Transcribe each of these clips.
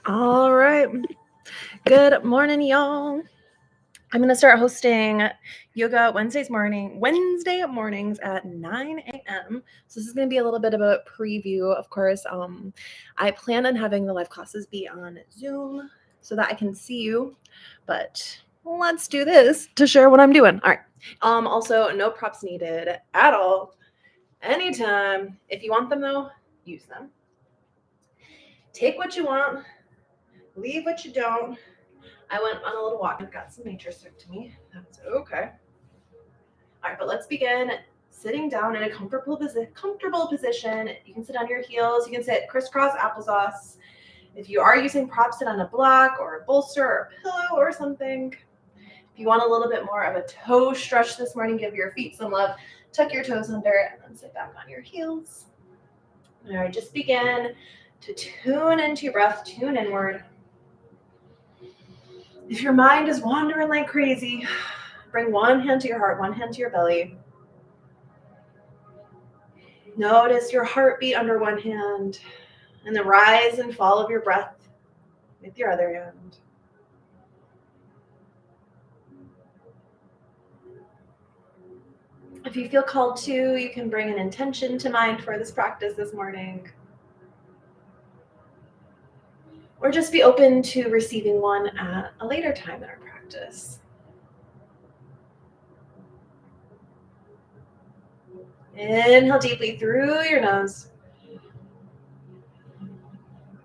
All right. Good morning, y'all. I'm going to start hosting yoga Wednesday mornings at 9 a.m. So this is going to be a little bit of a preview. Of course, I plan on having the live classes be on Zoom so that I can see you. But let's do this to share what I'm doing. All right. Also, no props needed at all. Anytime. If you want them, though, use them. Take what you want. Leave what you don't. I went on a little walk and got some nature stuck to me. That's okay. All right, but let's begin sitting down in a comfortable position. You can sit on your heels. You can sit crisscross applesauce. If you are using props, sit on a block or a bolster or a pillow or something. If you want a little bit more of a toe stretch this morning, give your feet some love. Tuck your toes under and then sit back on your heels. All right, just begin to tune into your breath, tune inward. If your mind is wandering like crazy, bring one hand to your heart, one hand to your belly. Notice your heartbeat under one hand and the rise and fall of your breath with your other hand. If you feel called to, you can bring an intention to mind for this practice this morning. Or just be open to receiving one at a later time in our practice. Inhale deeply through your nose.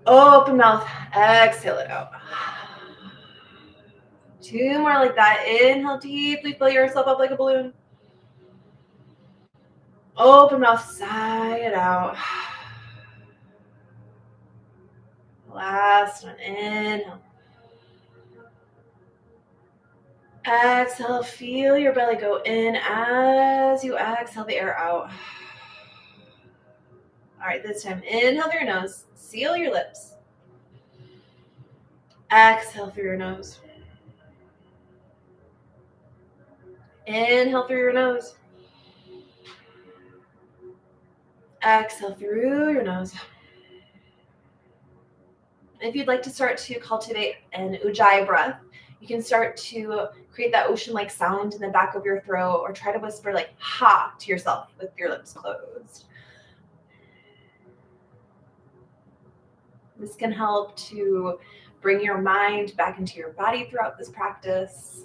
Open mouth. Exhale it out. 2 more like that. Inhale deeply. Fill yourself up like a balloon. Open mouth. Sigh it out. Last one. Inhale. Exhale. Feel your belly go in as you exhale the air out. All right, this time, inhale through your nose. Seal your lips. Exhale through your nose. Inhale through your nose. Exhale through your nose. If you'd like to start to cultivate an ujjayi breath, you can start to create that ocean-like sound in the back of your throat or try to whisper like ha to yourself with your lips closed. This can help to bring your mind back into your body throughout this practice.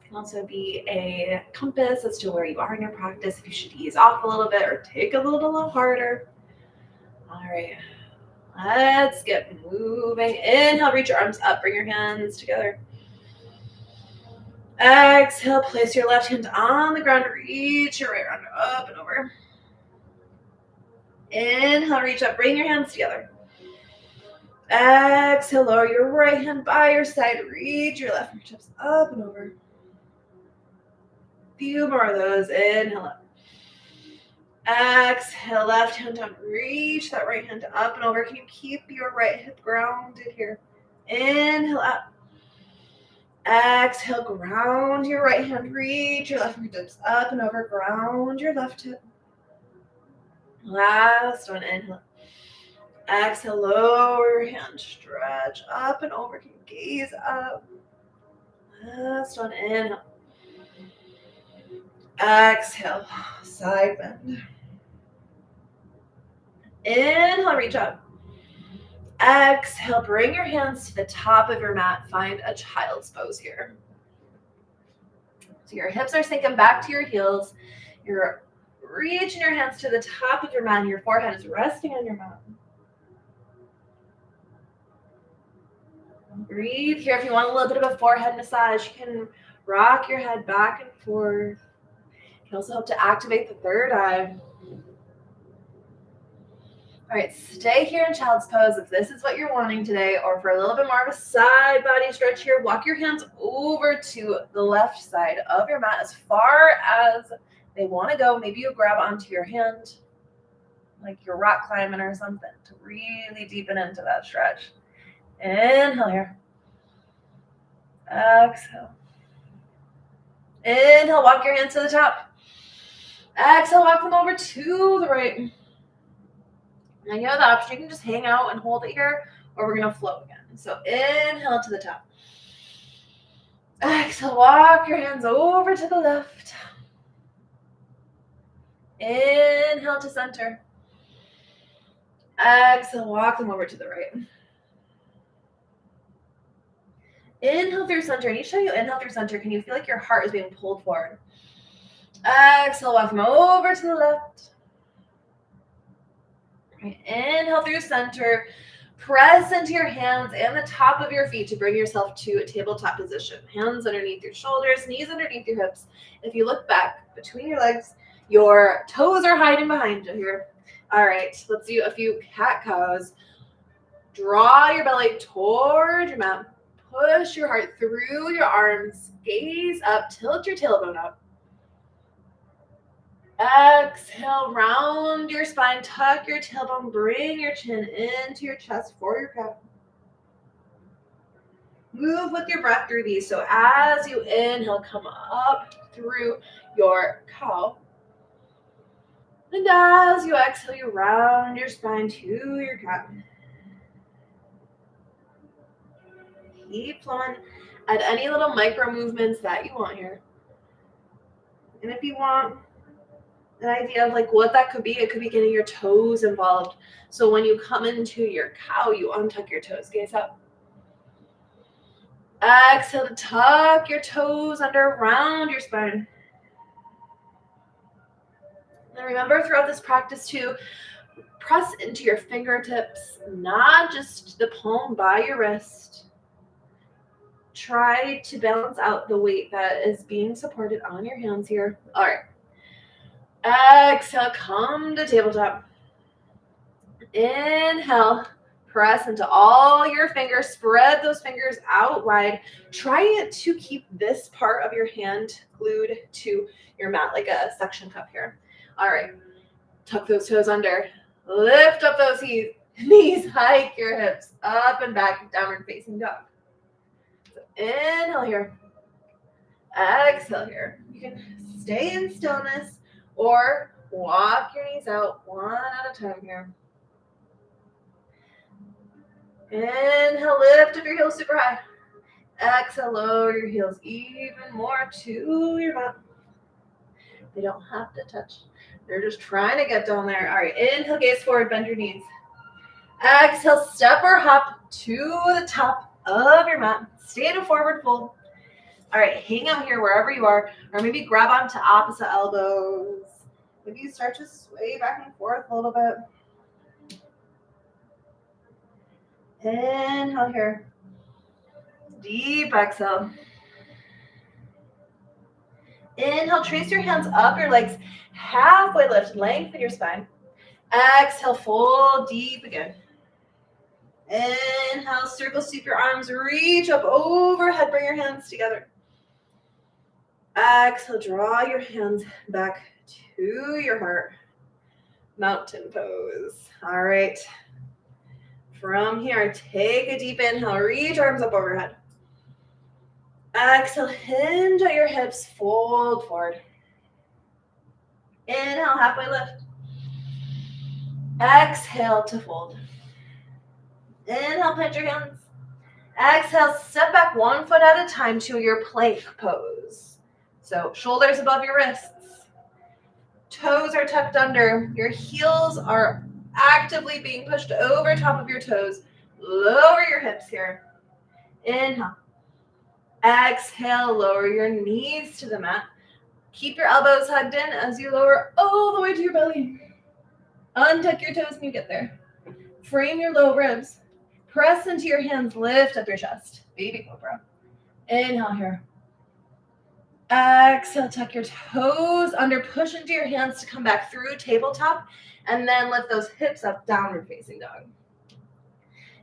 It can also be a compass as to where you are in your practice, if you should ease off a little bit or take a little harder. All right, let's get moving. Inhale, reach your arms up, bring your hands together. Exhale, place your left hand on the ground, reach your right arm up and over. Inhale, reach up, bring your hands together. Exhale, lower your right hand by your side, reach your left fingertips up and over. Few more of those. Inhale up. Exhale, left hand down, reach that right hand up and over. Can you keep your right hip grounded here? Inhale up. Exhale, ground your right hand, reach your left fingertips up and over, ground your left hip. Last one, inhale. Exhale, lower your hand, stretch up and over, can you gaze up? Last one, inhale. Exhale, side bend. Inhale, reach up. Exhale, bring your hands to the top of your mat. Find a child's pose here. So your hips are sinking back to your heels. You're reaching your hands to the top of your mat and your forehead is resting on your mat. Breathe here. If you want a little bit of a forehead massage, you can rock your head back and forth. You can also help to activate the third eye. All right, stay here in child's pose if this is what you're wanting today, or for a little bit more of a side body stretch here, walk your hands over to the left side of your mat as far as they want to go. Maybe you grab onto your hand like you're rock climbing or something to really deepen into that stretch. Inhale here. Exhale. Inhale, walk your hands to the top. Exhale, walk them over to the right. Now you have the option. You can just hang out and hold it here, or we're going to float again. So inhale to the top. Exhale, walk your hands over to the left. Inhale to center. Exhale, walk them over to the right. Inhale through center. And each time you inhale through center, can you feel like your heart is being pulled forward? Exhale, walk them over to the left. Inhale through center. Press into your hands and the top of your feet to bring yourself to a tabletop position. Hands underneath your shoulders, knees underneath your hips. If you look back between your legs, your toes are hiding behind you here. All right, let's do a few cat-cows. Draw your belly toward your mat. Push your heart through your arms. Gaze up, tilt your tailbone up. Exhale, round your spine, tuck your tailbone, bring your chin into your chest for your cat. Move with your breath through these. So as you inhale, come up through your cow. And as you exhale, you round your spine to your cat. Keep flowing. Add any little micro movements that you want here. And if you want an idea of like what that could be, it could be getting your toes involved. So when you come into your cow, you untuck your toes. Gaze up. Exhale to tuck your toes under around your spine. And remember throughout this practice to press into your fingertips, not just the palm by your wrist. Try to balance out the weight that is being supported on your hands here. All right. Exhale, come to tabletop. Inhale, press into all your fingers. Spread those fingers out wide. Try to keep this part of your hand glued to your mat like a suction cup here. All right. Tuck those toes under. Lift up those knees. Hike your hips up and back, downward facing dog. So inhale here. Exhale here. You can stay in stillness or walk your knees out one at a time here. Inhale, lift up your heels super high. Exhale, lower your heels even more to your mat. They don't have to touch. They're just trying to get down there. All right, inhale, gaze forward, bend your knees. Exhale, step or hop to the top of your mat. Stay in a forward fold. All right, hang out here wherever you are, or maybe grab onto opposite elbows. Maybe you start to sway back and forth a little bit. Inhale here. Deep exhale. Inhale, trace your hands up your legs. Halfway lift, lengthen your spine. Exhale, fold deep again. Inhale, circle, sweep your arms, reach up overhead, bring your hands together. Exhale, draw your hands back to your heart. Mountain pose. All right. From here, take a deep inhale, reach arms up overhead. Exhale, hinge at your hips, fold forward. Inhale, halfway lift. Exhale to fold. Inhale, plant your hands. Exhale, step back 1 foot at a time to your plank pose. So shoulders above your wrists. Toes are tucked under. Your heels are actively being pushed over top of your toes. Lower your hips here. Inhale. Exhale, lower your knees to the mat. Keep your elbows hugged in as you lower all the way to your belly. Untuck your toes when you get there. Frame your low ribs. Press into your hands, lift up your chest. Baby cobra. Inhale here. Exhale, tuck your toes under, push into your hands to come back through tabletop, and then lift those hips up, downward facing dog.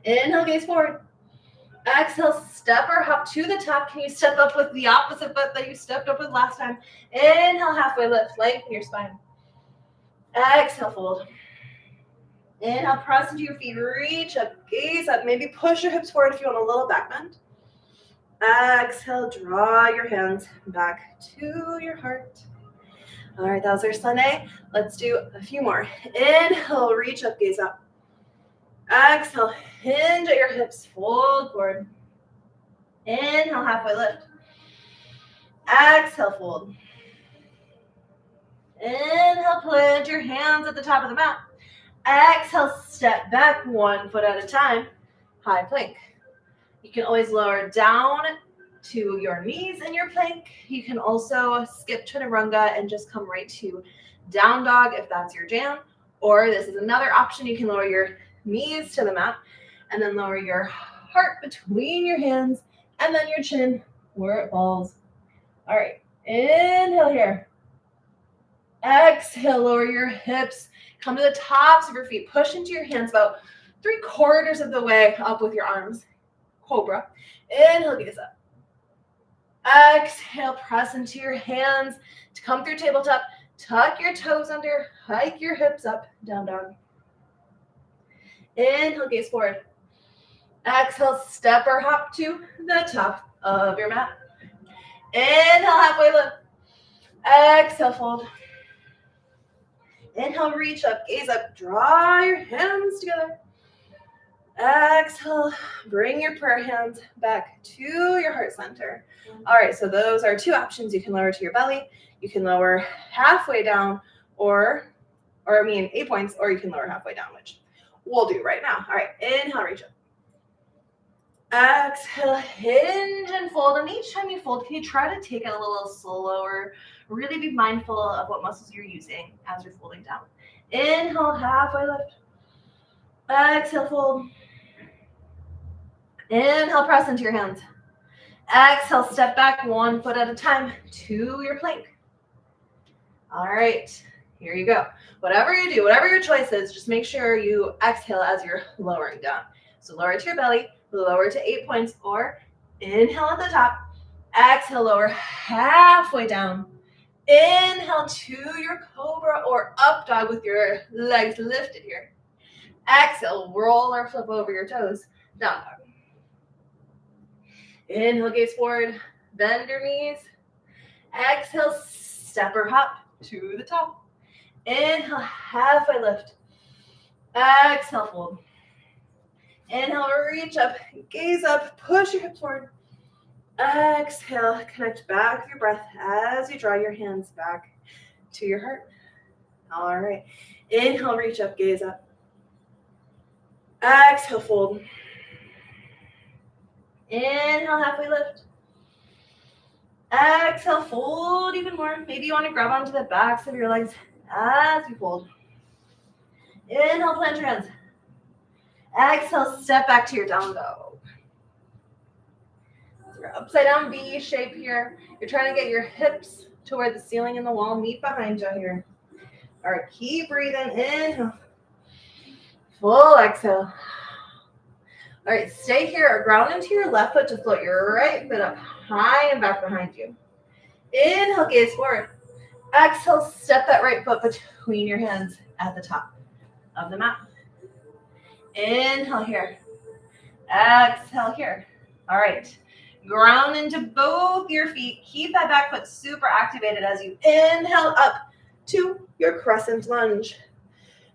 Inhale, gaze forward. Exhale, step or hop to the top. Can you step up with the opposite foot that you stepped up with last time? Inhale, halfway lift, lengthen your spine. Exhale, fold. Inhale, press into your feet, reach up, gaze up. Maybe push your hips forward if you want a little back bend. Exhale, draw your hands back to your heart. All right, that was our Sunday. Let's do a few more. Inhale, reach up, gaze up. Exhale, hinge at your hips, fold forward. Inhale, halfway lift. Exhale, fold. Inhale, plant your hands at the top of the mat. Exhale, step back 1 foot at a time. High plank. You can always lower down to your knees in your plank. You can also skip chaturanga and just come right to down dog if that's your jam. Or this is another option. You can lower your knees to the mat and then lower your heart between your hands and then your chin where it falls. All right, inhale here. Exhale, lower your hips. Come to the tops of your feet. Push into your hands about 3/4 of the way up with your arms. Cobra. Inhale, gaze up. Exhale, press into your hands to come through tabletop. Tuck your toes under, hike your hips up, down dog. Inhale, gaze forward. Exhale, step or hop to the top of your mat. Inhale, halfway lift. Exhale, fold. Inhale, reach up, gaze up, draw your hands together. Exhale, bring your prayer hands back to your heart center. All right, so those are 2 options. You can lower to your belly. You can lower halfway down or 8 points, or you can lower halfway down, which we'll do right now. All right, inhale, reach up. Exhale, hinge and fold. And each time you fold, can you try to take it a little slower? Really be mindful of what muscles you're using as you're folding down. Inhale, halfway lift. Exhale, fold. Inhale, press into your hands. Exhale, step back 1 foot at a time to your plank. All right, here you go. Whatever you do, whatever your choice is, just make sure you exhale as you're lowering down. So lower to your belly, lower to 8 points, or inhale at the top. Exhale, lower halfway down. Inhale to your cobra or up dog with your legs lifted here. Exhale, roll or flip over your toes, down dog. Inhale, gaze forward, bend your knees. Exhale, step or hop to the top. Inhale, halfway lift. Exhale, fold. Inhale, reach up, gaze up, push your hips forward. Exhale, connect back with your breath as you draw your hands back to your heart. All right. Inhale, reach up, gaze up. Exhale, fold. Inhale, halfway lift. Exhale, fold even more. Maybe you want to grab onto the backs of your legs as you fold. Inhale, plant your hands. Exhale, step back to your down dog. Your upside down V shape here. You're trying to get your hips to where the ceiling and the wall meet behind you here. All right, keep breathing. Inhale. Full exhale. All right, stay here or ground into your left foot to float your right foot up high and back behind you. Inhale, gaze forward. Exhale, step that right foot between your hands at the top of the mat. Inhale here. Exhale here. All right. Ground into both your feet. Keep that back foot super activated as you inhale up to your crescent lunge.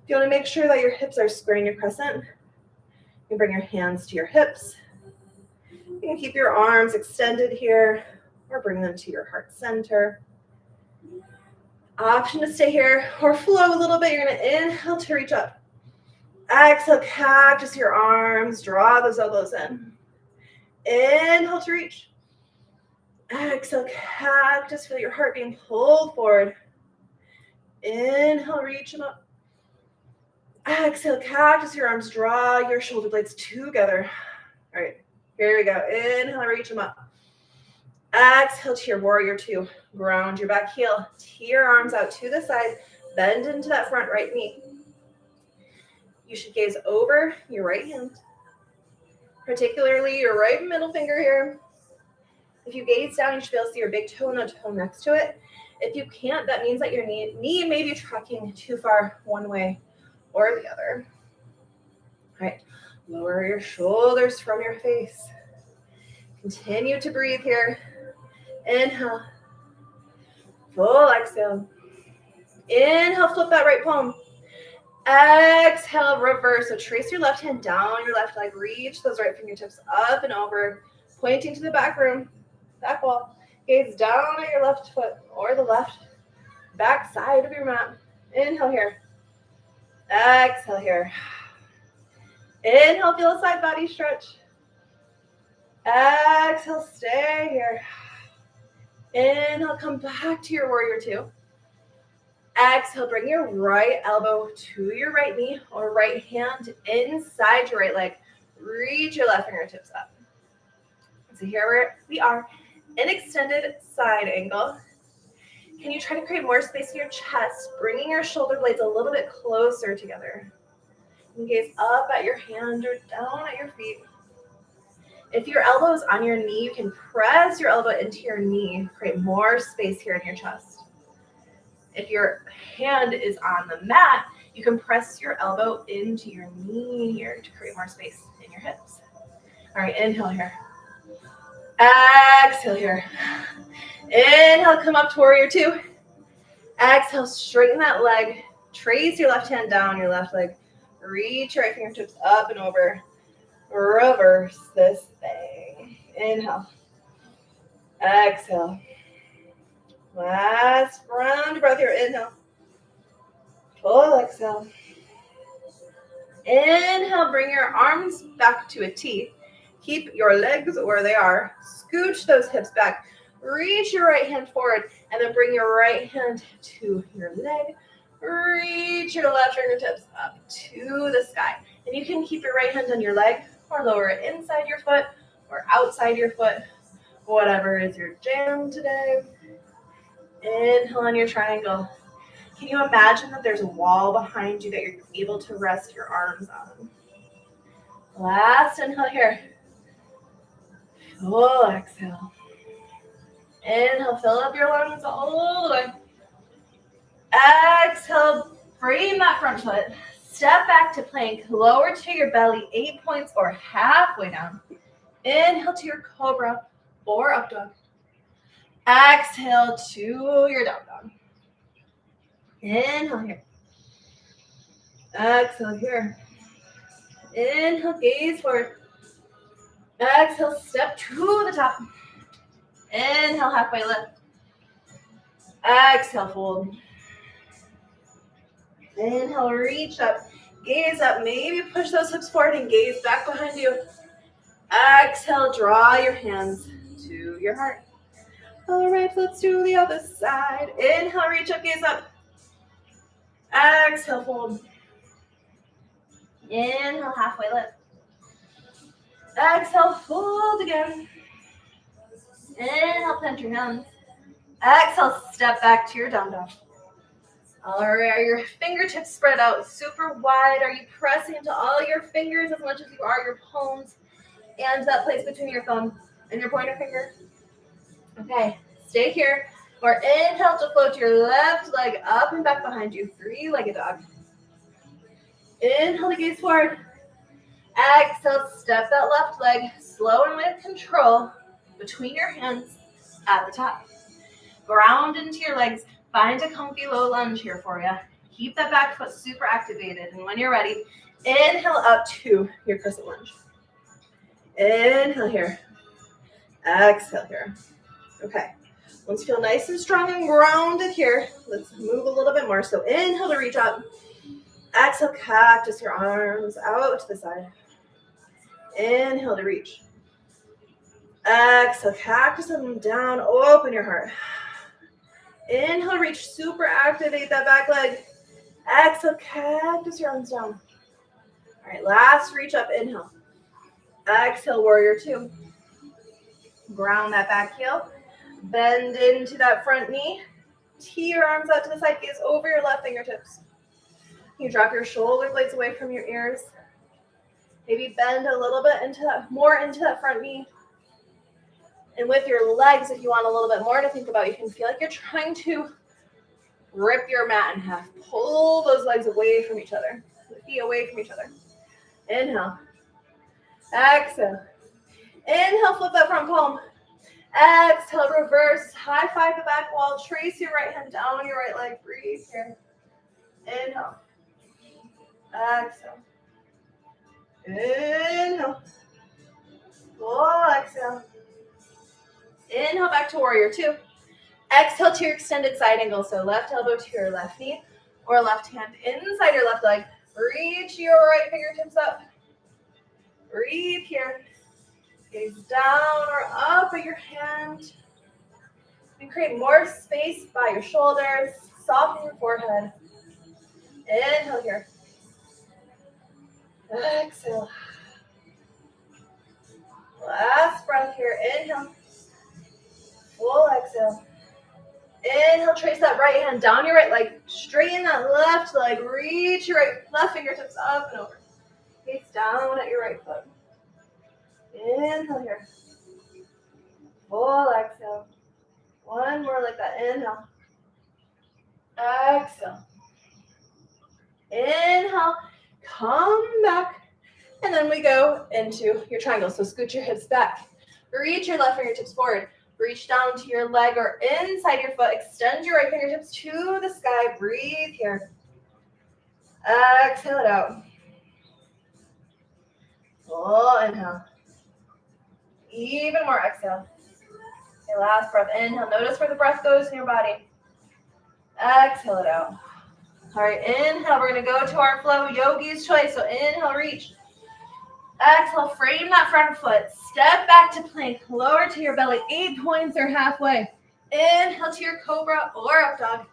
You want to make sure that your hips are square in your crescent. You can bring your hands to your hips. You can keep your arms extended here or bring them to your heart center. Option to stay here or flow a little bit. You're going to inhale to reach up. Exhale, cactus your arms. Draw those elbows in. Inhale to reach. Exhale, cactus. Feel your heart being pulled forward. Inhale, reach them up. Exhale, cactus your arms. Draw your shoulder blades together. All right, here we go. Inhale, reach them up. Exhale to your warrior 2. Ground your back heel. Tee your arms out to the side. Bend into that front right knee. You should gaze over your right hand, particularly your right middle finger here. If you gaze down, you should be able to see your big toe and the toe next to it. If you can't, that means that your knee may be tracking too far one way or the other. All right, lower your shoulders from your face. Continue to breathe here. Inhale. Full exhale. Inhale, flip that right palm. Exhale, reverse. So trace your left hand down your left leg. Reach those right fingertips up and over, pointing to the back room, back wall. Gaze down at your left foot or the left back side of your mat. Inhale here. Exhale here. Inhale, feel a side body stretch. Exhale, stay here. Inhale, come back to your warrior two. Exhale, bring your right elbow to your right knee or right hand inside your right leg. Reach your left fingertips up. So here we are in extended side angle. Can you try to create more space in your chest, bringing your shoulder blades a little bit closer together? And gaze up at your hand or down at your feet. If your elbow is on your knee, you can press your elbow into your knee, create more space here in your chest. If your hand is on the mat, you can press your elbow into your knee here to create more space in your hips. All right, inhale here. Exhale here. Inhale, come up to warrior two. Exhale, straighten that leg. Trace your left hand down your left leg. Reach your right fingertips up and over. Reverse this thing. Inhale. Exhale. Last round of breath here. Inhale. Full exhale. Inhale, bring your arms back to a T. Keep your legs where they are. Scooch those hips back. Reach your right hand forward and then bring your right hand to your leg. Reach your left fingertips up to the sky. And you can keep your right hand on your leg or lower it inside your foot or outside your foot, whatever is your jam today. Inhale on your triangle. Can you imagine that there's a wall behind you that you're able to rest your arms on? Last inhale here. Full exhale. Inhale, fill up your lungs all the way. Exhale, frame that front foot. Step back to plank, lower to your belly, 8 points or halfway down. Inhale to your cobra or up dog. Exhale to your down dog. Inhale here. Exhale here. Inhale, gaze forward. Exhale, step to the top. Inhale, halfway lift. Exhale, fold. Inhale, reach up. Gaze up. Maybe push those hips forward and gaze back behind you. Exhale, draw your hands to your heart. All right, let's do the other side. Inhale, reach up, gaze up. Exhale, fold. Inhale, halfway lift. Exhale, fold again. Inhale, plant your hands. Exhale, step back to your down dog. All right, are your fingertips spread out super wide? Are you pressing into all your fingers as much as you are your palms and that place between your thumb and your pointer finger? Okay, stay here. Or inhale to float your left leg up and back behind you, three-legged dog. Inhale to gaze forward. Exhale, step that left leg slow and with control between your hands at the top. Ground into your legs. Find a comfy low lunge here for you. Keep that back foot super activated. And when you're ready, inhale up to your crescent lunge. Inhale here. Exhale here. Okay. Once you feel nice and strong and grounded here, let's move a little bit more. So inhale to reach up. Exhale, cactus your arms out to the side. Inhale to reach. Exhale, cactus them down. Open your heart. Inhale, reach, super activate that back leg. Exhale, cactus your arms down. All right, last reach up, inhale. Exhale, warrior two. Ground that back heel. Bend into that front knee. Tee your arms out to the side, gaze over your left fingertips. You drop your shoulder blades away from your ears. Maybe bend a little bit more into that front knee. And with your legs, if you want a little bit more to think about, you can feel like you're trying to rip your mat in half. Pull those legs away from each other. The feet away from each other. Inhale. Exhale. Inhale, flip that front palm. Exhale, reverse. High five the back wall. Trace your right hand down your right leg. Breathe here. Inhale. Exhale. Inhale. Full exhale. Inhale back to warrior two. Exhale to your extended side angle. So left elbow to your left knee or left hand inside your left leg. Reach your right fingertips up. Breathe here. Gaze down or up at your hand. And create more space by your shoulders. Soften your forehead. Inhale here. Exhale. Last breath here. Inhale. Full exhale. Inhale, trace that right hand down your right leg. Straighten that left leg. Reach your left fingertips up and over. Gaze down at your right foot. Inhale here. Full exhale. One more like that. Inhale. Exhale. Inhale. Come back. And then we go into your triangle. So scoot your hips back. Reach your left fingertips forward. Reach down to your leg or inside your foot. Extend your right fingertips to the sky. Breathe here. Exhale it out. Full inhale. Even more exhale. Okay, last breath. Inhale. Notice where the breath goes in your body. Exhale it out. All right, inhale. We're going to go to our flow, yogi's choice. So inhale, reach. Exhale, frame that front foot. Step back to plank. Lower to your belly. 8 points or halfway. Inhale to your cobra or up dog.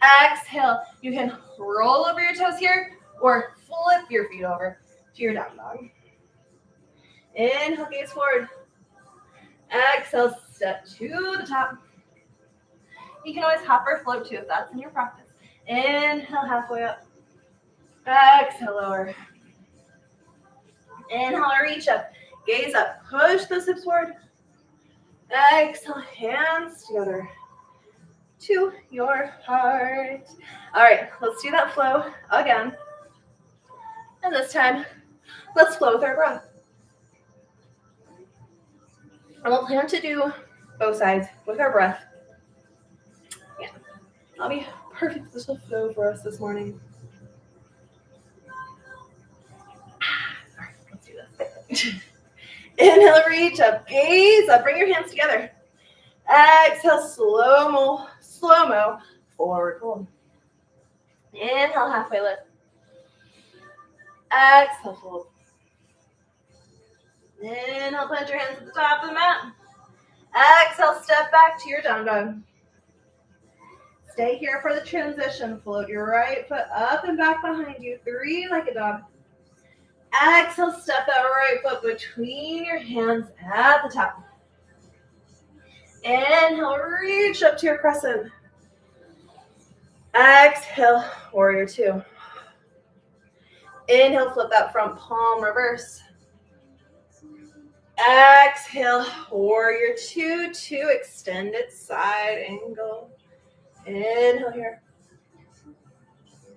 Exhale. You can roll over your toes here or flip your feet over to your down dog. Inhale, gaze forward. Exhale, step to the top. You can always hop or float too if that's in your practice. Inhale, halfway up. Exhale, lower. Inhale, reach up. Gaze up. Push those hips forward. Exhale, hands together to your heart. All right, let's do that flow again. And this time, let's flow with our breath. And we'll plan to do both sides with our breath. Yeah, that'll be perfect. This will flow for us this morning. All right, let's do this. Inhale, reach up, gaze up, bring your hands together. Exhale, slow-mo, forward fold. Inhale, halfway lift. Exhale, fold. Inhale, plant your hands at the top of the mat. Exhale, step back to your down dog. Stay here for the transition. Float your right foot up and back behind you. 3 like a dog. Exhale, step that right foot between your hands at the top. Inhale, reach up to your crescent. Exhale, warrior two. Inhale, flip that front palm, reverse. Exhale, warrior two, extended side angle. Inhale here.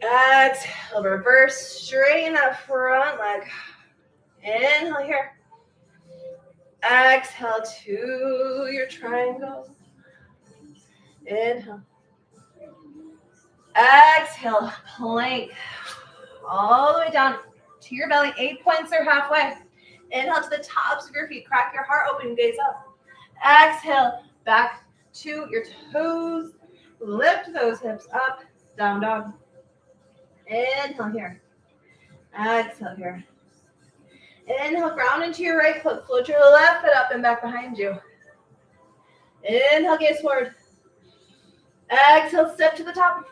Exhale, reverse, straighten that front leg. Inhale here. Exhale to your triangle. Inhale. Exhale, plank. All the way down to your belly. 8 points or halfway. Inhale to the tops of your feet. Crack your heart open, gaze up. Exhale, back to your toes. Lift those hips up, down dog. Inhale here. Exhale here. Inhale, ground into your right foot. Float your left foot up and back behind you. Inhale, gaze forward. Exhale, step to the top.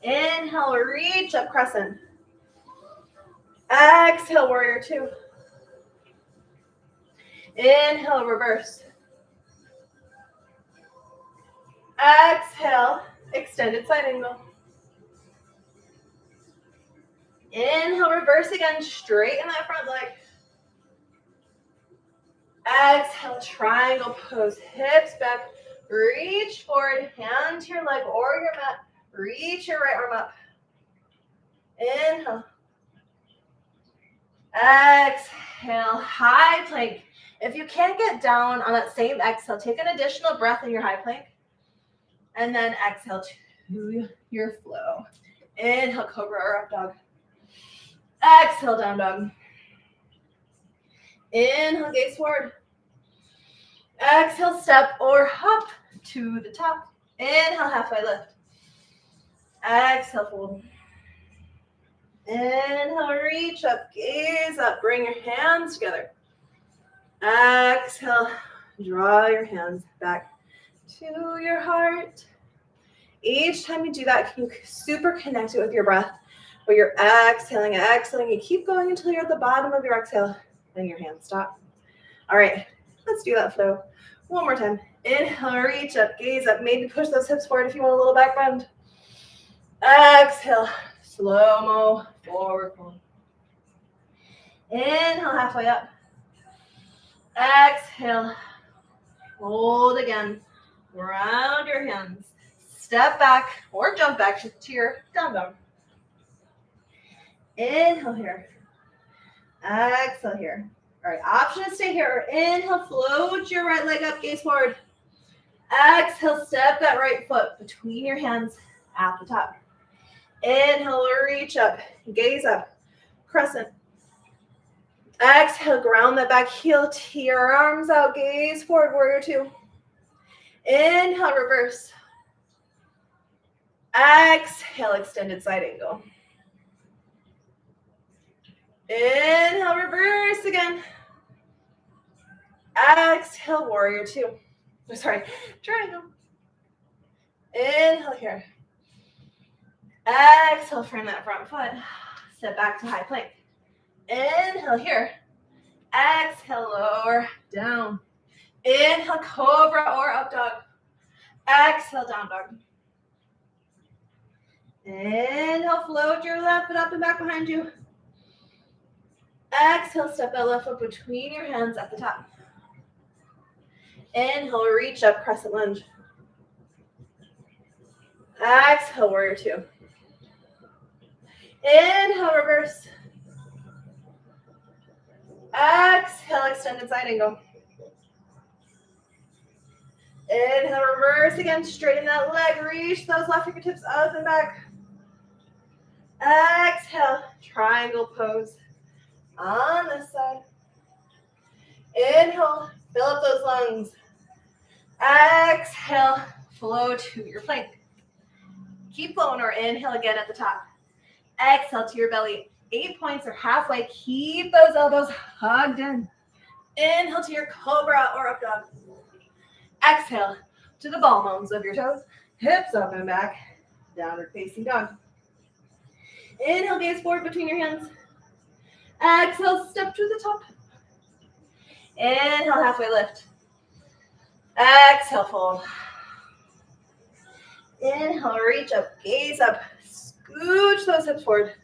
Inhale, reach up, crescent. Exhale, warrior two. Inhale, reverse. Exhale, extended side angle. Inhale, reverse again, straighten that front leg. Exhale, triangle pose, hips back, reach forward, hand to your leg or your mat, reach your right arm up. Inhale. Exhale, high plank. If you can't get down on that same exhale, take an additional breath in your high plank. And then exhale to your flow. Inhale, cobra or up dog. Exhale, down dog. Inhale, gaze forward. Exhale, step or hop to the top. Inhale, halfway lift. Exhale, fold. Inhale, reach up, gaze up. Bring your hands together. Exhale, draw your hands back to your heart. Each time you do that, you super connect it with your breath. Where you're exhaling, you keep going until you're at the bottom of your exhale and your hands stop. All right, let's do that flow one more time. Inhale, reach up, gaze up. Maybe push those hips forward if you want a little back bend. Exhale, slow-mo, forward fold. Inhale, halfway up. Exhale, hold again. Round your hands. Step back or jump back to your down dog. Inhale here. Exhale here. All right, option to stay here. Inhale, float your right leg up, gaze forward. Exhale, step that right foot between your hands at the top. Inhale, reach up, gaze up, crescent. Exhale, ground that back heel, tear your arms out, gaze forward, warrior two. Inhale, reverse. Exhale, extended side angle. Inhale, reverse again. Exhale, warrior two. Sorry, triangle. Inhale here. Exhale, frame that front foot. Step back to high plank. Inhale here. Exhale, lower, down. Inhale, cobra or up dog. Exhale, down dog. Inhale, float your left foot up and back behind you. Exhale, step that left foot between your hands at the top. Inhale, reach up, crescent lunge. Exhale, warrior two. Inhale, reverse. Exhale, extended side angle. Inhale, reverse again, straighten that leg, reach those left fingertips up and back. Exhale, triangle pose on this side. Inhale, fill up those lungs. Exhale, flow to your plank. Keep flowing or inhale again at the top. Exhale to your belly. 8 points or halfway. Keep those elbows hugged in. Inhale to your cobra or up dog. Exhale to the ball mounds of your toes. Hips up and back. Downward facing dog. Inhale, gaze forward between your hands. Exhale, step to the top. Inhale, halfway lift. Exhale, fold. Inhale, reach up, gaze up. Scooch those hips forward.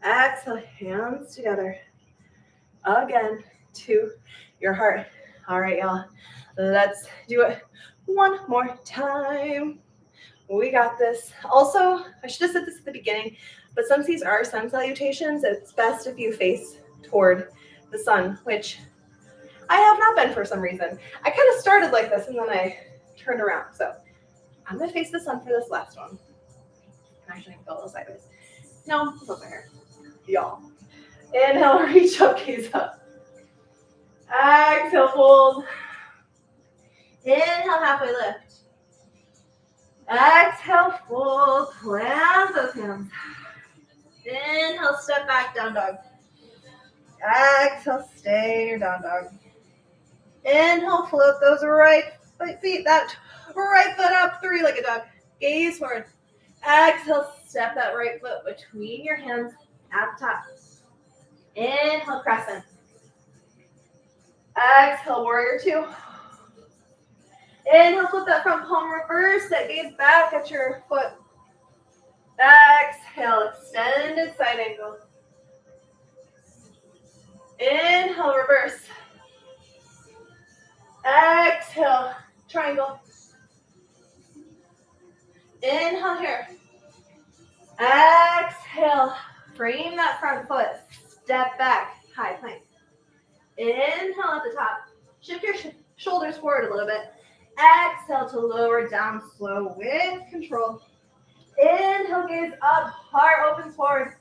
Exhale, hands together. Again, to your heart. All right, y'all. Let's do it one more time. We got this. Also, I should have said this at the beginning, but since these are sun salutations, it's best if you face toward the sun, which I have not been for some reason. I kind of started like this and then I turned around. So I'm going to face the sun for this last one. Actually, go a little sideways. No, it's over here. Y'all. Inhale, reach up, gaze up. Exhale, fold. Inhale, halfway lift. Exhale, fold. Plant those hands. Inhale, step back, down dog. Exhale, stay in your down dog. Inhale, float those right feet, that right foot up, three-legged dog. Gaze forward. Exhale, step that right foot between your hands at the top. Inhale, crescent. Exhale, warrior two. Inhale, flip that front palm, reverse that gaze back at your foot. Exhale, extended side angle. Inhale, reverse. Exhale, triangle. Inhale here. Exhale, frame that front foot. Step back, high plank. Inhale at the top. Shift your shoulders forward a little bit. Exhale to lower down slow with control. Inhale, gaze up, heart opens forward.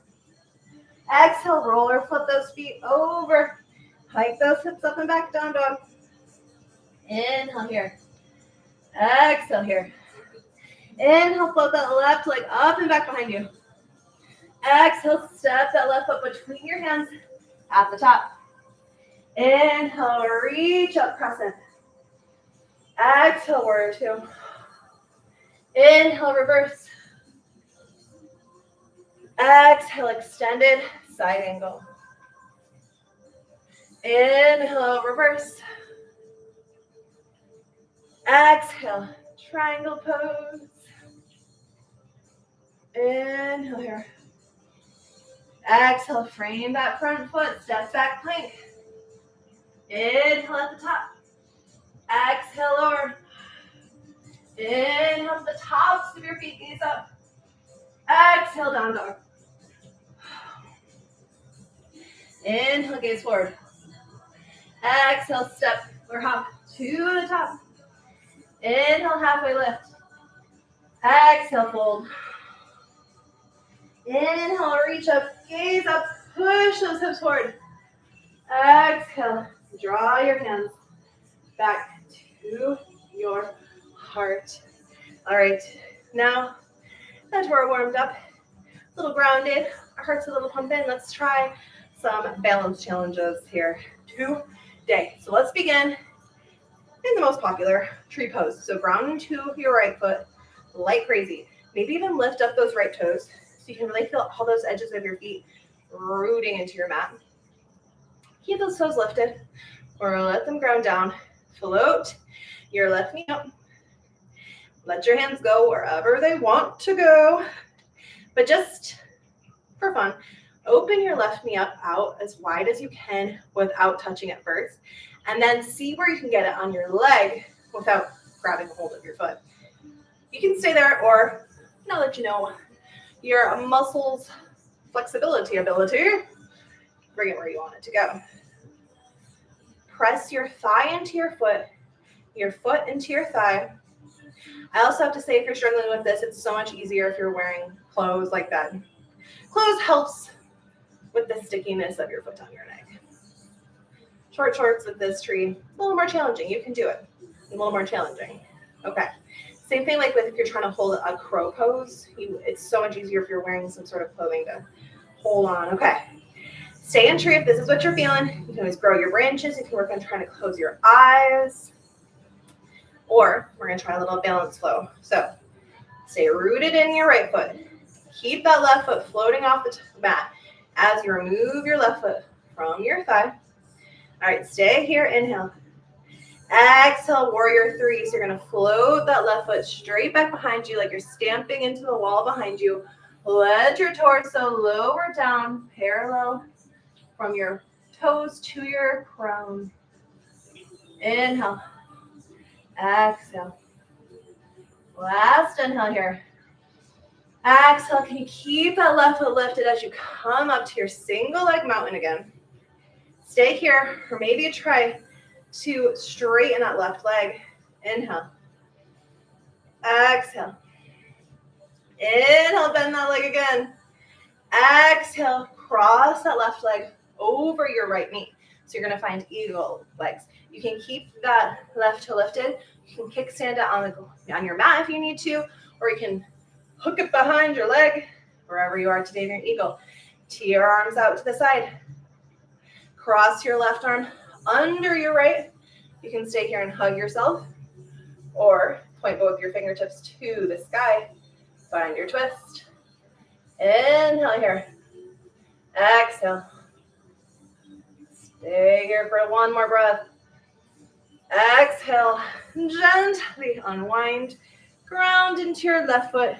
Exhale, roll or flip those feet over. Hike those hips up and back, down dog. Inhale here. Exhale here. Inhale, float that left leg up and back behind you. Exhale, step that left foot between your hands at the top. Inhale, reach up, crescent. Exhale, warrior two. Inhale, reverse. Exhale, extended side angle. Inhale, reverse. Exhale, triangle pose. Inhale here. Exhale, frame that front foot, step back plank. Inhale at the top. Exhale, lower. Inhale to the tops of your feet, gaze up. Exhale, down dog. Inhale, gaze forward. Exhale, step or hop to the top. Inhale, halfway lift. Exhale, fold. Inhale, reach up, gaze up, push those hips forward. Exhale, draw your hands back to your heart. All right, now that we're warmed up, a little grounded, our heart's a little pumping, let's try some balance challenges here today. So let's begin in the most popular tree pose. So ground into your right foot like crazy. Maybe even lift up those right toes so you can really feel all those edges of your feet rooting into your mat. Keep those toes lifted or let them ground down. Float your left knee up. Let your hands go wherever they want to go. But just for fun, open your left knee up out as wide as you can without touching it first. And then see where you can get it on your leg without grabbing hold of your foot. You can stay there, or now that you know your muscles' flexibility ability, bring it where you want it to go. Press your thigh into your foot into your thigh. I also have to say, if you're struggling with this, it's so much easier if you're wearing clothes like that. Clothes helps with the stickiness of your foot on your neck. Short shorts with this tree, a little more challenging. You can do it. A little more challenging. Okay. Same thing like with if you're trying to hold a crow pose. It's so much easier if you're wearing some sort of clothing to hold on. Okay. Stay in tree if this is what you're feeling. You can always grow your branches. You can work on trying to close your eyes. Or we're going to try a little balance flow. So stay rooted in your right foot. Keep that left foot floating off the mat as you remove your left foot from your thigh. All right, stay here. Inhale. Exhale, warrior three. So you're going to float that left foot straight back behind you like you're stamping into the wall behind you. Let your torso lower down, parallel from your toes to your crown. Inhale. Exhale. Last inhale here. Exhale. Can you keep that left foot lifted as you come up to your single leg mountain again? Stay here, or maybe try to straighten that left leg. Inhale. Exhale. Inhale, bend that leg again. Exhale, cross that left leg over your right knee. So you're going to find eagle legs. You can keep that left toe lifted. You can kickstand it on your mat if you need to, or you can hook it behind your leg, wherever you are today in your eagle. Tee your arms out to the side. Cross your left arm under your right. You can stay here and hug yourself, or point both your fingertips to the sky. Find your twist. Inhale here. Exhale. Stay here for one more breath. Exhale. Gently unwind. Ground into your left foot.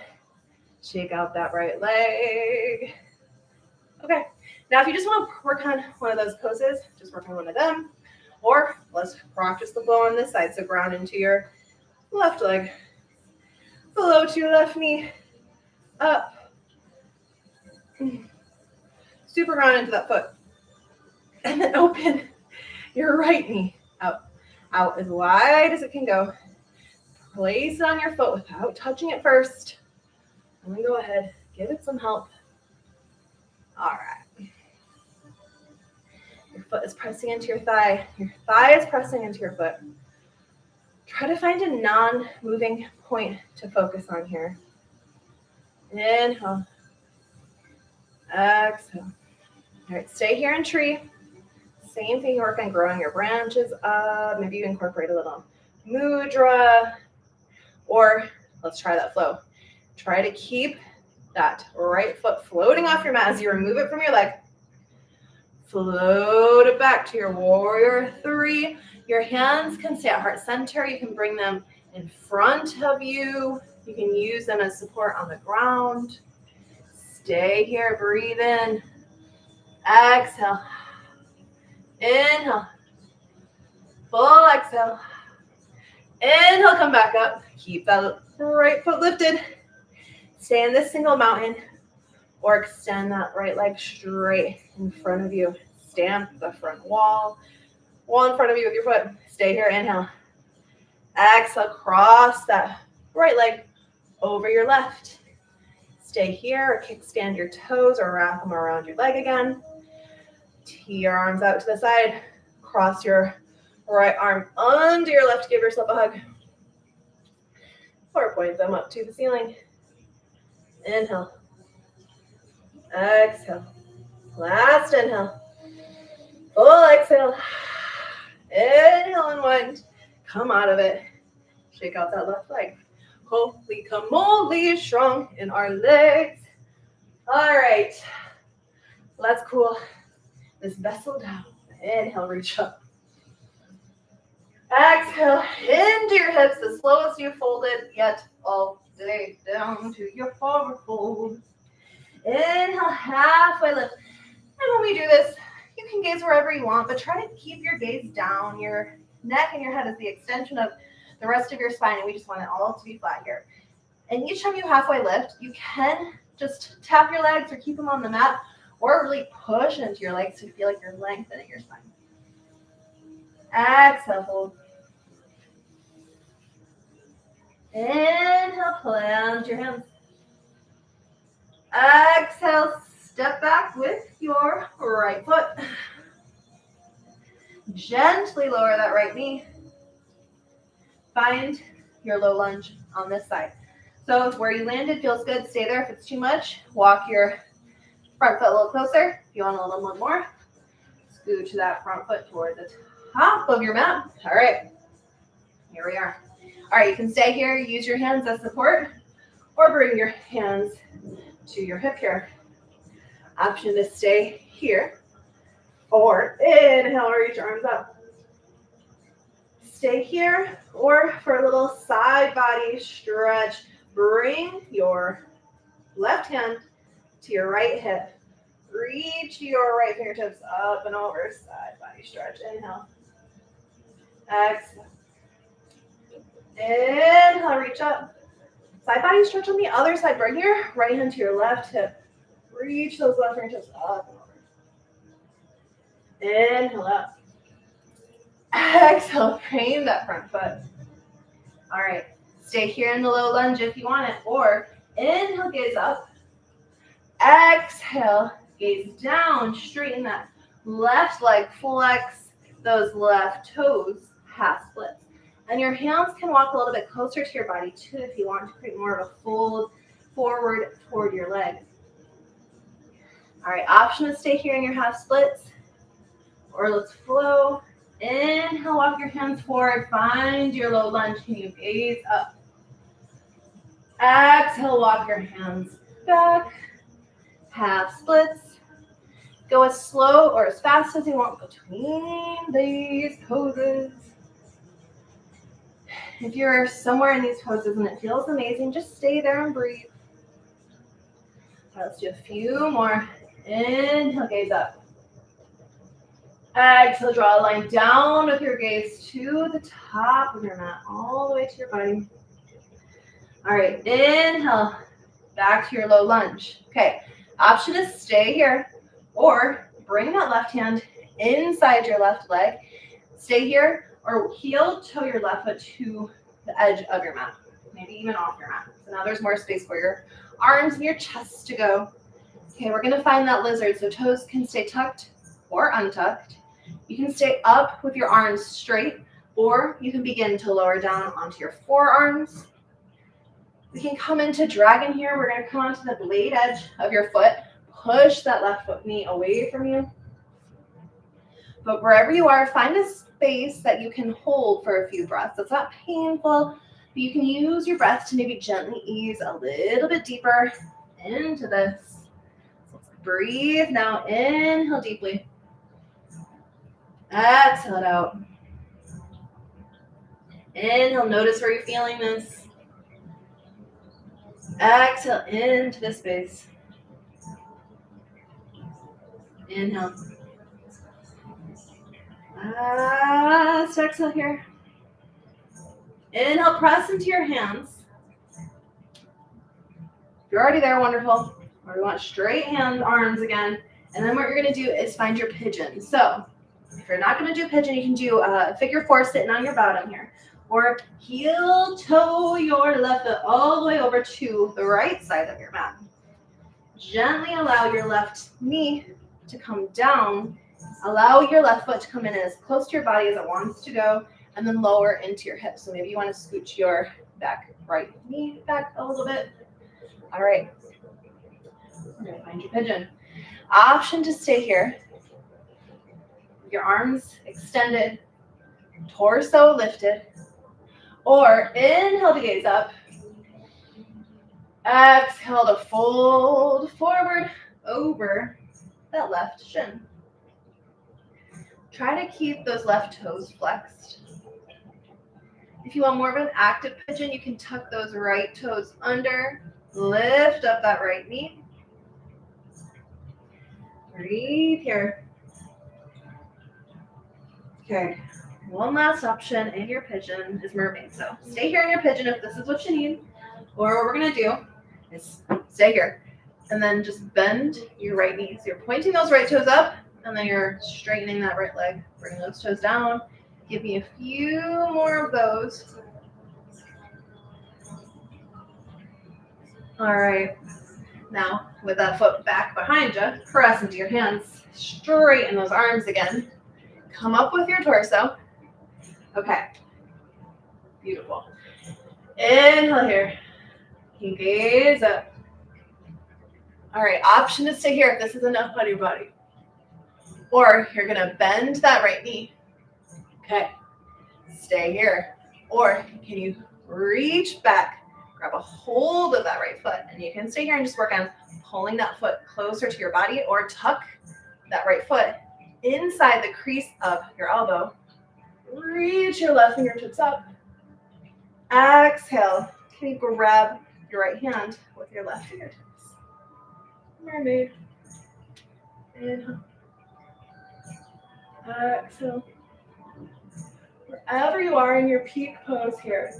Shake out that right leg. Okay. Now, if you just want to work on one of those poses, just work on one of them. Or let's practice the flow on this side. So ground into your left leg. Float your left knee up. Super ground into that foot. And then open your right knee out. out as wide as it can go. Place it on your foot without touching it first. And then go ahead, give it some help. All right. Your foot is pressing into your thigh. Your thigh is pressing into your foot. Try to find a non-moving point to focus on here. Inhale. Exhale. All right, stay here in tree. Same thing, you work on growing your branches up. Maybe you incorporate a little mudra. Or let's try that flow. Try to keep that right foot floating off your mat as you remove it from your leg. Float it back to your warrior three. Your hands can stay at heart center. You can bring them in front of you. You can use them as support on the ground. Stay here, breathe in. Exhale. Inhale. Full exhale. Inhale, come back up. Keep that right foot lifted. Stay in this single mountain or extend that right leg straight in front of you. Stamp the front wall. Wall in front of you with your foot. Stay here, inhale. Exhale, cross that right leg over your left. Stay here or kickstand your toes or wrap them around your leg again. Tee your arms out to the side. Cross your right arm under your left. Give yourself a hug. Or point them up to the ceiling. Inhale. Exhale. Last inhale. Full exhale. Inhale and wind. Come out of it. Shake out that left leg. Holy camole, strong in our legs. All right. Let's cool this vessel down. Inhale, reach up. Exhale into your hips, the slowest you folded yet all day, down to your forward fold. Inhale, halfway lift. And when we do this, you can gaze wherever you want, but try to keep your gaze down. Your neck and your head is the extension of the rest of your spine, and we just want it all to be flat here. And each time you halfway lift, you can just tap your legs or keep them on the mat, or really push into your legs to feel like you're lengthening your spine. Exhale, fold. Inhale, plant your hands. Exhale, step back with your right foot. Gently lower that right knee. Find your low lunge on this side. So if where you landed feels good, stay there. If it's too much, walk your front foot a little closer. If you want a little one more, scooch that front foot toward the top of your mat. All right, here we are. All right, you can stay here, use your hands as support, or bring your hands to your hip here. Option to stay here, or inhale, reach your arms up. Stay here, or for a little side body stretch, bring your left hand to your right hip. Reach your right fingertips up and over, side body stretch. Inhale. Exhale. Inhale, reach up. Side body stretch on the other side. Bring your right hand to your left hip. Reach those left fingertips up and over. Inhale up. Exhale, frame that front foot. All right, stay here in the low lunge if you want it, or inhale, gaze up. Exhale, gaze down, straighten that left leg, flex those left toes, half splits. And your hands can walk a little bit closer to your body too if you want to create more of a fold forward toward your leg. All right, option to stay here in your half splits, or let's flow. Inhale, walk your hands forward, find your low lunge. Can you gaze up? Exhale, walk your hands back, half splits. Go as slow or as fast as you want between these poses. If you're somewhere in these poses and it feels amazing, just stay there and breathe. Let's do a few more. Inhale, gaze up. Exhale, draw a line down with your gaze to the top of your mat, all the way to your body. All right, inhale, back to your low lunge. Okay, option is stay here, or bring that left hand inside your left leg. Stay here, or heel toe your left foot to the edge of your mat, maybe even off your mat. So now there's more space for your arms and your chest to go. Okay, we're gonna find that lizard, so toes can stay tucked or untucked. You can stay up with your arms straight, or you can begin to lower down onto your forearms. We can come into dragon here. We're gonna come onto the blade edge of your foot, push that left foot knee away from you. But wherever you are, find a space that you can hold for a few breaths. It's not painful, but you can use your breath to maybe gently ease a little bit deeper into this. So let's breathe now. Inhale deeply. Exhale it out. Inhale, notice where you're feeling this. Exhale into the space. Inhale. Last exhale here. Inhale, press into your hands. If you're already there, wonderful. Or we want straight hands, arms again. And then what you're going to do is find your pigeon. So if you're not going to do pigeon, you can do figure four sitting on your bottom here. Or heel toe your left foot all the way over to the right side of your mat. Gently allow your left knee to come down. Allow your left foot to come in as close to your body as it wants to go, and then lower into your hips. So maybe you want to scooch your back right knee back a little bit. All right. We're going to find your pigeon. Option to stay here. Your arms extended, torso lifted. Or inhale to gaze up. Exhale to fold forward over that left shin. Try to keep those left toes flexed. If you want more of an active pigeon, you can tuck those right toes under, lift up that right knee. Breathe here. Okay, one last option in your pigeon is mermaid. So stay here in your pigeon if this is what you need. Or what we're gonna do is stay here and then just bend your right knee. So you're pointing those right toes up and then you're straightening that right leg. Bring those toes down. Give me a few more of those. All right. Now, with that foot back behind you, press into your hands. Straighten those arms again. Come up with your torso. Okay. Beautiful. Inhale here. You gaze up. All right. Option to stay here if this is enough on your body. Or you're going to bend that right knee. Okay. Stay here. Or can you reach back, grab a hold of that right foot, and you can stay here and just work on pulling that foot closer to your body, or tuck that right foot inside the crease of your elbow. Reach your left fingertips up. Exhale. Can you grab your right hand with your left fingertips? Mermaid. Inhale. Exhale. Wherever you are in your peak pose here,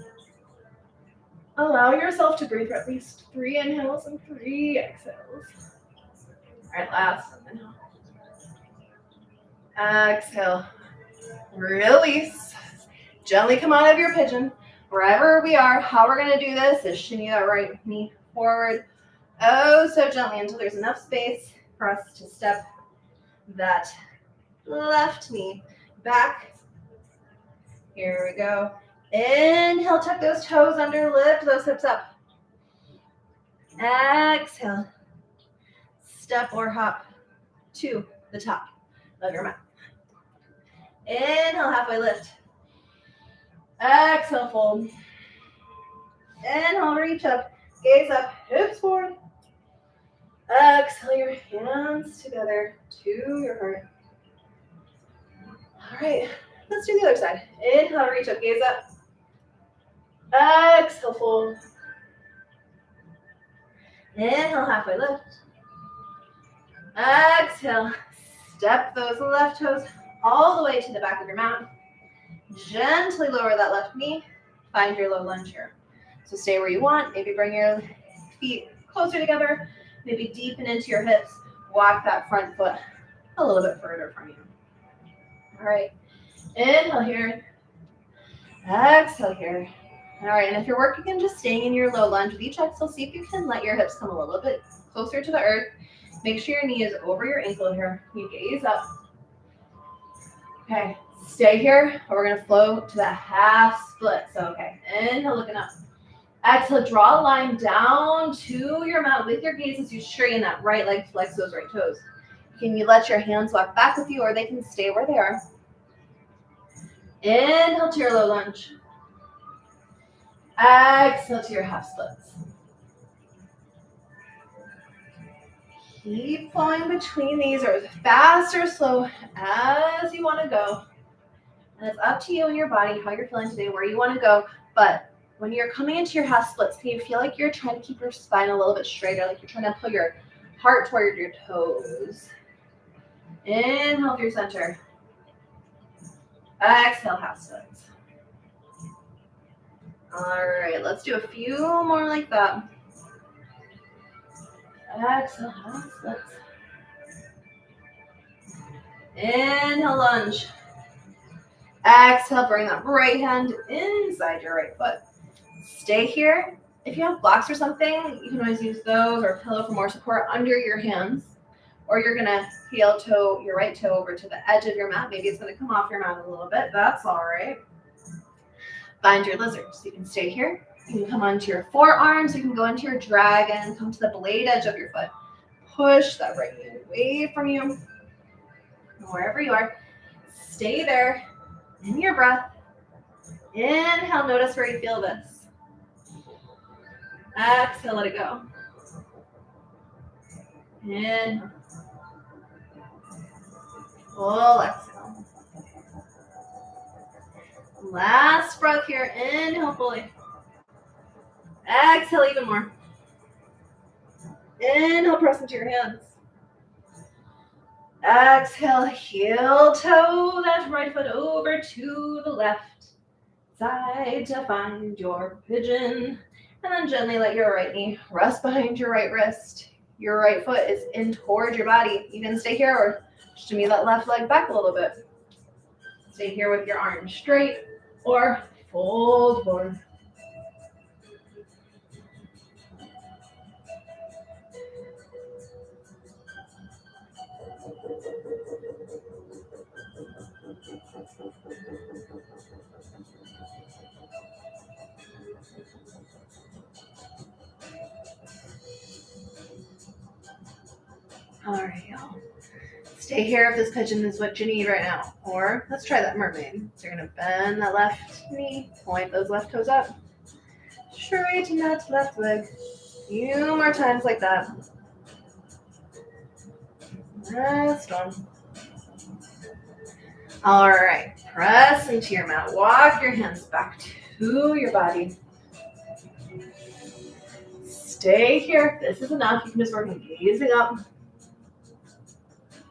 allow yourself to breathe for at least 3 inhales and 3 exhales. All right, last inhale. Exhale. Release. Gently come out of your pigeon. Wherever we are, how we're going to do this is shinny that right knee forward. Oh, so gently until there's enough space for us to step that left knee back. Here we go. Inhale, tuck those toes under, lift those hips up. Exhale. Step or hop to the top of your mat. Inhale, halfway lift. Exhale, fold. Inhale, reach up, gaze up, hips forward. Exhale, your hands together to your heart. All right, let's do the other side. Inhale, reach up, gaze up. Exhale, fold. Inhale, halfway lift. Exhale, step those left toes all the way to the back of your mat. Gently lower that left knee. Find your low lunge here. So stay where you want. Maybe bring your feet closer together. Maybe deepen into your hips. Walk that front foot a little bit further from you. All right. Inhale here. Exhale here. All right, and if you're working and just staying in your low lunge, with each exhale, see if you can let your hips come a little bit closer to the earth. Make sure your knee is over your ankle here. You gaze up. Okay, stay here. We're gonna flow to that half split. So, okay, inhale, looking up. Exhale, draw a line down to your mat with your gaze as you straighten that right leg, flex those right toes. Can you let your hands walk back with you, or they can stay where they are? Inhale to your low lunge. Exhale to your half splits. Keep flowing between these, or as fast or slow as you want to go. And it's up to you and your body, how you're feeling today, where you want to go. But when you're coming into your half splits, can you feel like you're trying to keep your spine a little bit straighter, like you're trying to pull your heart toward your toes? Inhale through center. Exhale, half splits. All right, let's do a few more like that. Exhale, half splits. Inhale, lunge. Exhale, bring that right hand inside your right foot. Stay here. If you have blocks or something, you can always use those or a pillow for more support under your hands. Or you're gonna heel toe your right toe over to the edge of your mat. Maybe it's gonna come off your mat a little bit. That's all right. Find your lizard. So you can stay here. You can come onto your forearms. You can go into your dragon. Come to the blade edge of your foot. Push that right hand away from you. Wherever you are, stay there. In your breath. Inhale, notice where you feel this. Exhale, let it go. Inhale. Full exhale. Last breath here. Inhale fully. Exhale even more. Inhale, press into your hands. Exhale, heel toe that right foot over to the left side to find your pigeon. And then gently let your right knee rest behind your right wrist. Your right foot is in toward your body. You can stay here or just move that left leg back a little bit. Stay here with your arms straight or fold forward. All right, y'all. Stay here if this pigeon is what you need right now. Or let's try that mermaid. So you're going to bend that left knee, point those left toes up. Straighten that left leg. A few more times like that. Last one. All right. Press into your mat. Walk your hands back to your body. Stay here. If this is enough, you can just work on gazing up.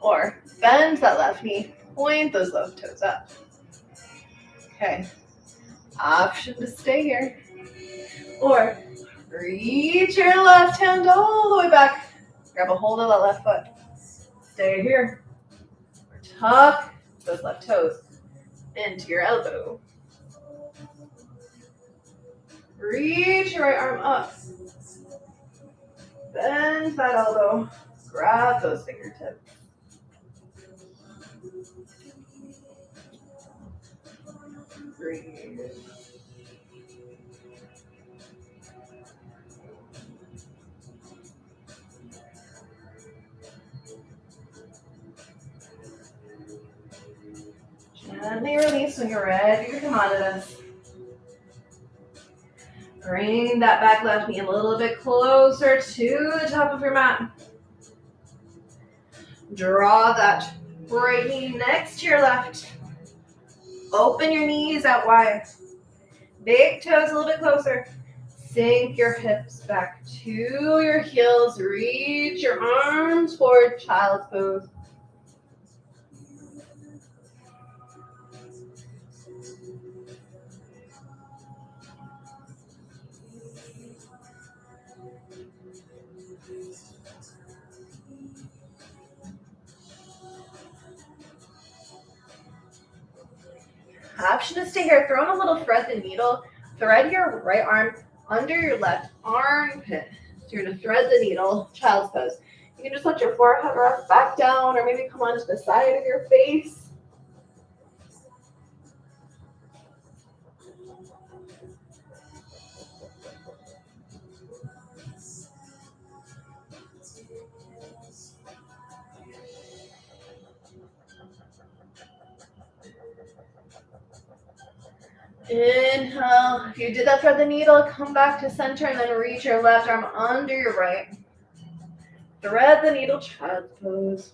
Or bend that left knee. Point those left toes up. Okay. Option to stay here. Or reach your left hand all the way back. Grab a hold of that left foot. Stay here. Or tuck those left toes into your elbow. Reach your right arm up. Bend that elbow. Grab those fingertips. Breathe. Gently release when you're ready to come out of this. Bring that back left knee a little bit closer to the top of your mat. Draw that right knee next to your left. Open your knees out wide. Big toes a little bit closer. Sink your hips back to your heels. Reach your arms forward, child's pose. Option to stay here. Throw in a little thread the needle. Thread your right arm under your left armpit. So you're going to thread the needle, child's pose. You can just let your forehead rest back down or maybe come onto the side of your face. Inhale. If you did that thread the needle, come back to center and then reach your left arm under your right. Thread the needle, child's pose.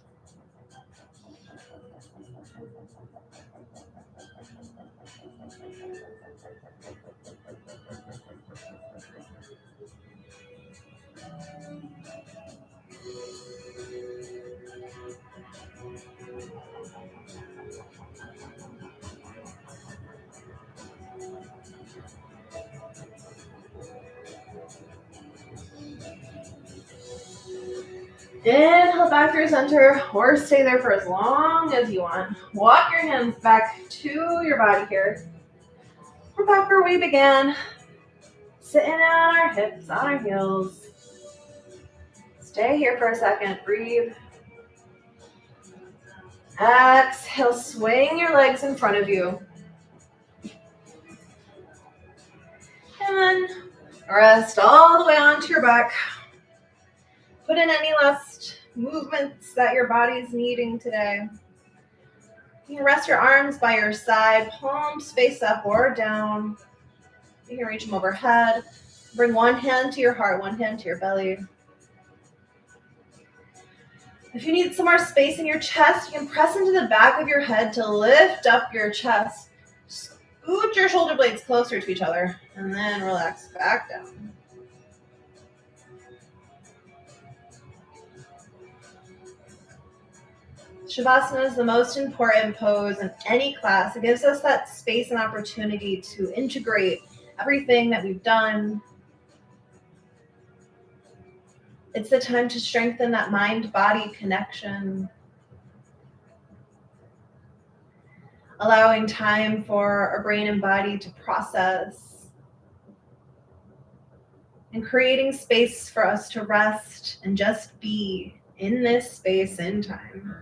Inhale back through center or stay there for as long as you want. Walk your hands back to your body here. We're back where we began. Sitting on our hips, on our heels. Stay here for a second. Breathe. Exhale, swing your legs in front of you. And then rest all the way onto your back. Put in any last movements that your body's needing today. You can rest your arms by your side, palms face up or down. You can reach them overhead. Bring one hand to your heart, one hand to your belly. If you need some more space in your chest, you can press into the back of your head to lift up your chest. Scoot your shoulder blades closer to each other, and then relax back down. Shavasana is the most important pose in any class. It gives us that space and opportunity to integrate everything that we've done. It's the time to strengthen that mind-body connection. Allowing time for our brain and body to process. And creating space for us to rest and just be in this space and time.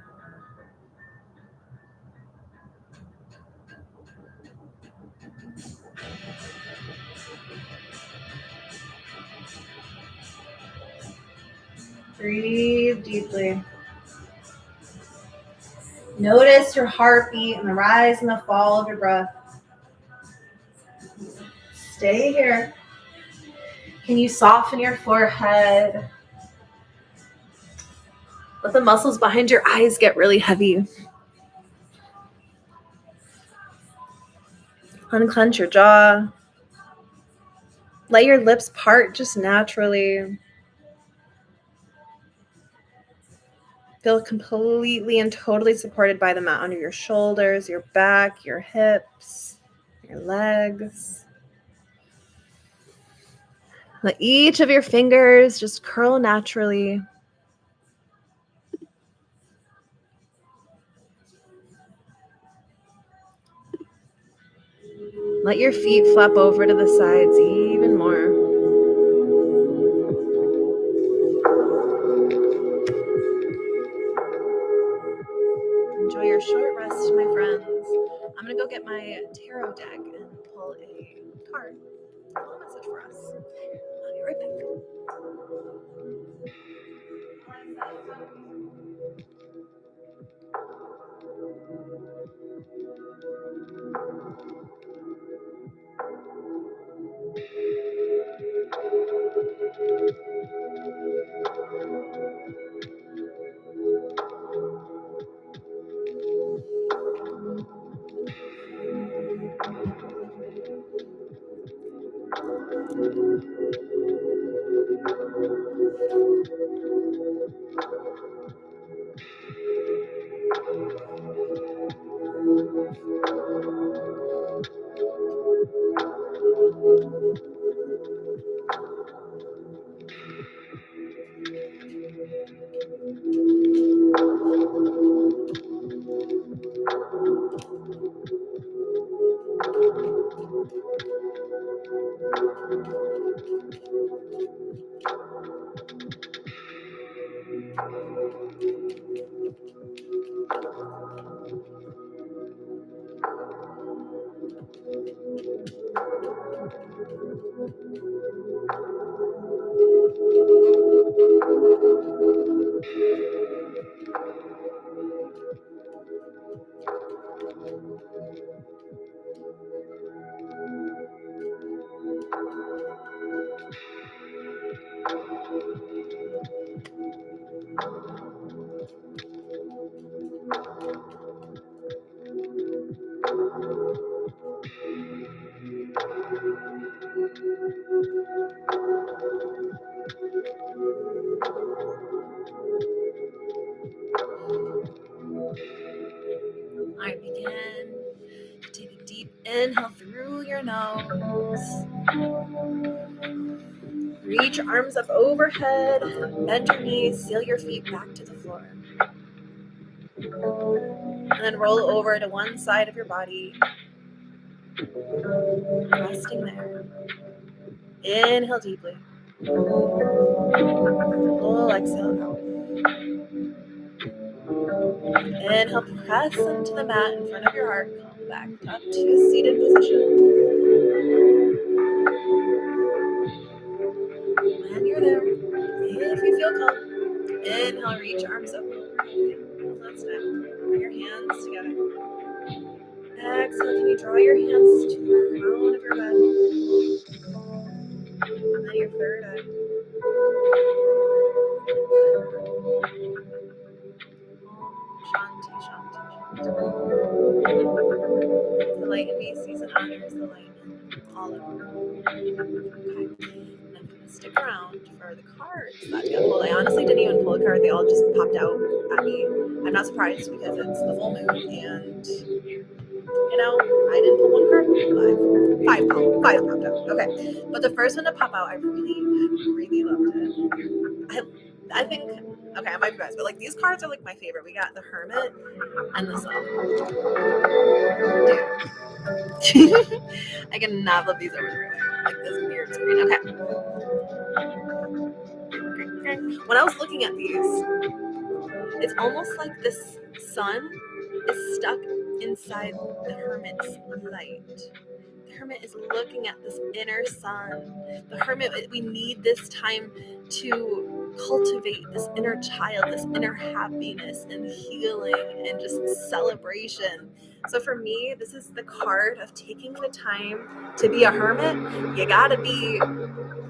Breathe deeply. Notice your heartbeat and the rise and the fall of your breath. Stay here. Can you soften your forehead? Let the muscles behind your eyes get really heavy. Unclench your jaw. Let your lips part just naturally. Feel completely and totally supported by the mat under your shoulders, your back, your hips, your legs. Let each of your fingers just curl naturally. Let your feet flap over to the sides even more. Enjoy your short rest, my friends. I'm going to go get my tarot deck and pull a card. A little message for us. I'll be right back. All right, begin. Take a deep inhale through your nose. Reach your arms up overhead. Bend your knees. Seal your feet back to the floor. And then roll over to one side of your body. Resting there. Inhale deeply. Full exhale out. Inhale, press into the mat in front of your heart. Come back up to seated position. When you're there, if you feel calm, inhale, reach arms up. One last time. Bring your hands together. Exhale, can you draw your hands to the crown of your head? And then your third eye. Shanti, shanti, shanti. The light in me sees and honors the light in all of you. Okay. And I'm going to stick around for the cards that got pulled. I honestly didn't even pull a card. They all just popped out at me. I'm not surprised because it's the full moon and, you know, I didn't pull one card, but five popped out. Okay. But the first one to pop out, I really, really loved it. I think, okay, I might be biased, but like these cards are like my favorite. We got the Hermit and the Sun. Dude. I cannot flip these over like this weird screen. Okay. When I was looking at these, it's almost like this sun is stuck inside the Hermit's light. The Hermit is looking at this inner sun. The Hermit, we need this time to cultivate this inner child, this inner happiness and healing and just celebration. So for me, this is the card of taking the time to be a hermit. You gotta be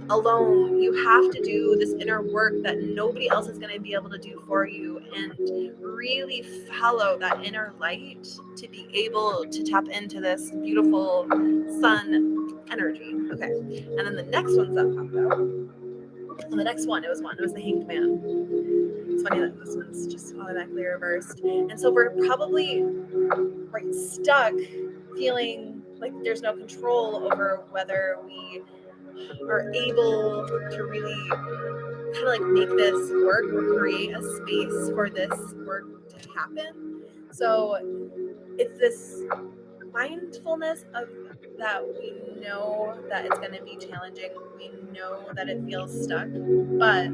alone. You have to do this inner work that nobody else is going to be able to do for you, and really follow that inner light to be able to tap into this beautiful sun energy. Okay. And then the next ones that popped out. And the next one, it was the Hanged Man. It's funny that this one's just automatically reversed. And so we're probably stuck feeling like there's no control over whether we are able to really kind of like make this work or create a space for this work to happen. So it's this mindfulness of that we know that it's going to be challenging. We know that it feels stuck, but I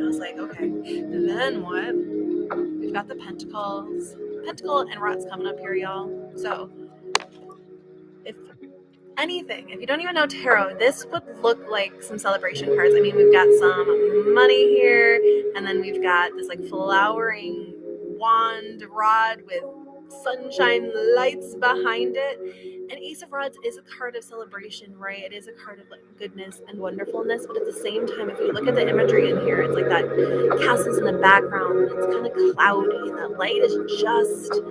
was like, okay, and then what? We've got the Pentacles. Pentacle and Rot's coming up here, y'all. So if anything, if you don't even know tarot, this would look like some celebration cards. I mean, we've got some money here, and then we've got this like flowering wand rod with sunshine lights behind it. And Ace of Rods is a card of celebration, right? It is a card of like goodness and wonderfulness, but at the same time, if you look at the imagery in here, it's like that castle's in the background, it's kind of cloudy, and that light is just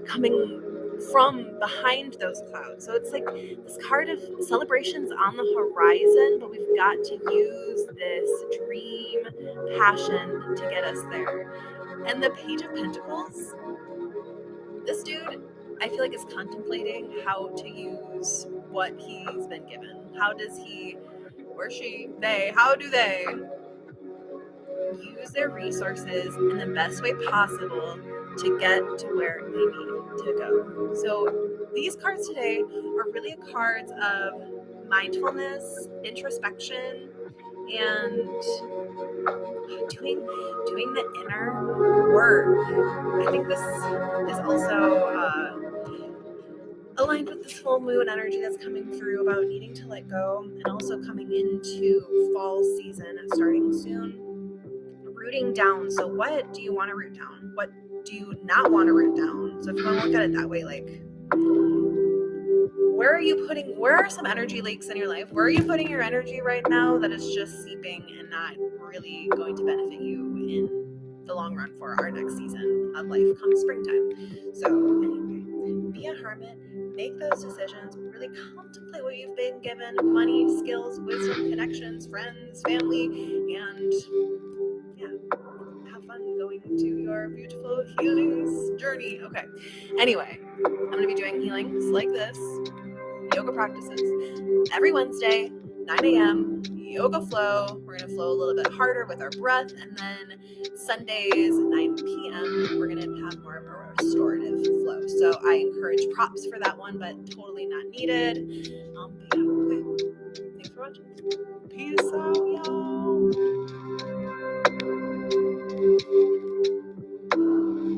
coming from behind those clouds. So it's like this card of celebrations on the horizon, but we've got to use this dream passion to get us there. And the Page of Pentacles, this dude, I feel like is contemplating how to use what he's been given. How does he or she, how do they use their resources in the best way possible to get to where they need to go? So these cards today are really cards of mindfulness, introspection, and doing the inner work. I think this is also aligned with this full moon energy that's coming through about needing to let go, and also coming into fall season starting soon. rooting down. So what do you want to root down? What do you not want to root down? So if you want to look at it that way, like, where are some energy leaks in your life? Where are you putting your energy right now that is just seeping and not really going to benefit you in the long run for our next season of life come springtime? So anyway, be a hermit, make those decisions, really contemplate what you've been given, money, skills, wisdom, connections, friends, family, and have fun going to your beautiful healing journey. Okay. Anyway, I'm going to be doing healings like this, yoga practices, every Wednesday, 9 a.m., yoga flow. We're going to flow a little bit harder with our breath. And then Sundays, 9 p.m., we're going to have more of a restorative flow. So I encourage props for that one, but totally not needed. But yeah, okay. Thanks for watching. Peace out, y'all.